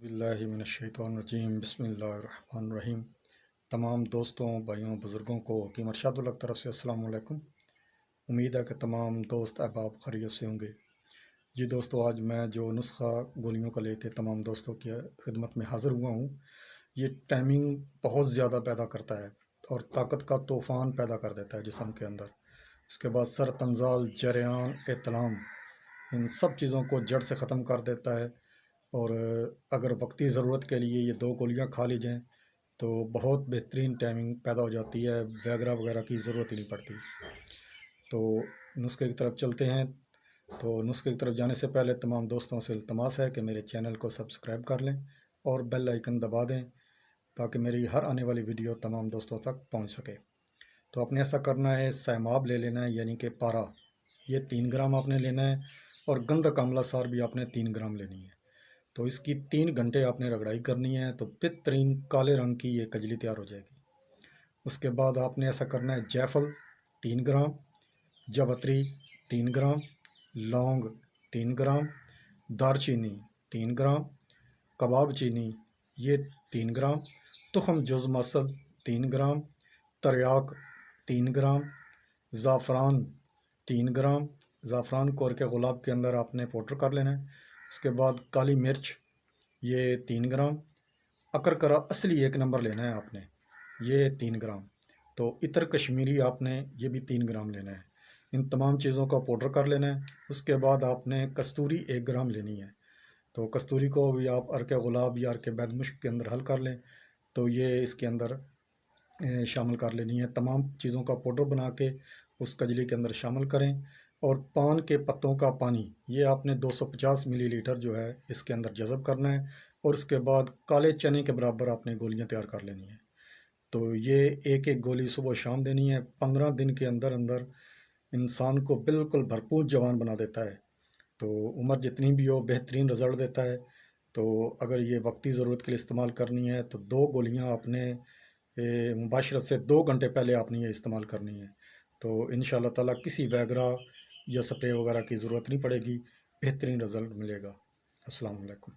باللہ من الشیطان الرجیم بسم اللہ الرحمن الرحیم۔ تمام دوستوں، بھائیوں، بزرگوں کو حکیم ارشاد الحق طرف سے السلام علیکم۔ امید ہے کہ تمام دوست احباب خیریت سے ہوں گے۔ جی دوستو، آج میں جو نسخہ گولیوں کا لے کے تمام دوستوں کی خدمت میں حاضر ہوا ہوں، یہ ٹائمنگ بہت زیادہ پیدا کرتا ہے اور طاقت کا طوفان پیدا کر دیتا ہے جسم کے اندر۔ اس کے بعد سر تنزال، جریان، احتلام، ان سب چیزوں کو جڑ سے ختم کر دیتا ہے۔ اور اگر وقتی ضرورت کے لیے یہ 2 گولیاں کھا لی جائیں تو بہت بہترین ٹائمنگ پیدا ہو جاتی ہے، ویگرا وغیرہ کی ضرورت ہی نہیں پڑتی۔ تو نسخے کی طرف چلتے ہیں۔ تو نسخے کی طرف جانے سے پہلے تمام دوستوں سے التماس ہے کہ میرے چینل کو سبسکرائب کر لیں اور بیل آئیکن دبا دیں تاکہ میری ہر آنے والی ویڈیو تمام دوستوں تک پہنچ سکے۔ تو آپ نے ایسا کرنا ہے، سیماب لے لینا ہے، یعنی کہ پارا، یہ 3 گرام آپ نے لینا ہے، اور گندھک آملہ سار بھی آپ نے 3 گرام لینی ہے۔ تو اس کی 3 گھنٹے آپ نے رگڑائی کرنی ہے تو بہترین کالے رنگ کی یہ کجلی تیار ہو جائے گی۔ اس کے بعد آپ نے ایسا کرنا ہے، جیفل 3 گرام، جوتری 3 گرام، لونگ 3 گرام، دار چینی 3 گرام، کباب چینی یہ 3 گرام، تخم جوز مسل 3 گرام، تریاک 3 گرام، زعفران 3 گرام، زعفران کو کے گلاب کے اندر آپ نے پاؤڈر کر لینا ہے۔ اس کے بعد کالی مرچ یہ 3 گرام، اکرکرا اصلی 1 نمبر لینا ہے آپ نے، یہ 3 گرام، تو عطر کشمیری آپ نے یہ بھی 3 گرام لینا ہے۔ ان تمام چیزوں کا پاؤڈر کر لینا ہے۔ اس کے بعد آپ نے کستوری 1 گرام لینی ہے، تو کستوری کو بھی آپ ارک گلاب یا ارک بید مشک کے اندر حل کر لیں تو یہ اس کے اندر شامل کر لینی ہے۔ تمام چیزوں کا پاؤڈر بنا کے اس کجلی کے اندر شامل کریں، اور پان کے پتوں کا پانی یہ آپ نے 250 ملی لیٹر جو ہے اس کے اندر جذب کرنا ہے، اور اس کے بعد کالے چنے کے برابر آپ نے گولیاں تیار کر لینی ہیں۔ تو یہ ایک ایک گولی صبح و شام دینی ہے۔ 15 دن کے اندر اندر انسان کو بالکل بھرپور جوان بنا دیتا ہے، تو عمر جتنی بھی ہو بہترین رزلٹ دیتا ہے۔ تو اگر یہ وقتی ضرورت کے لیے استعمال کرنی ہے تو 2 گولیاں آپ نے مباشرت سے 2 گھنٹے پہلے آپ نے یہ استعمال کرنی ہے، تو انشاءاللہ تعالیٰ کسی ویگرا یا سپرے وغیرہ کی ضرورت نہیں پڑے گی، بہترین رزلٹ ملے گا۔ السلام علیکم۔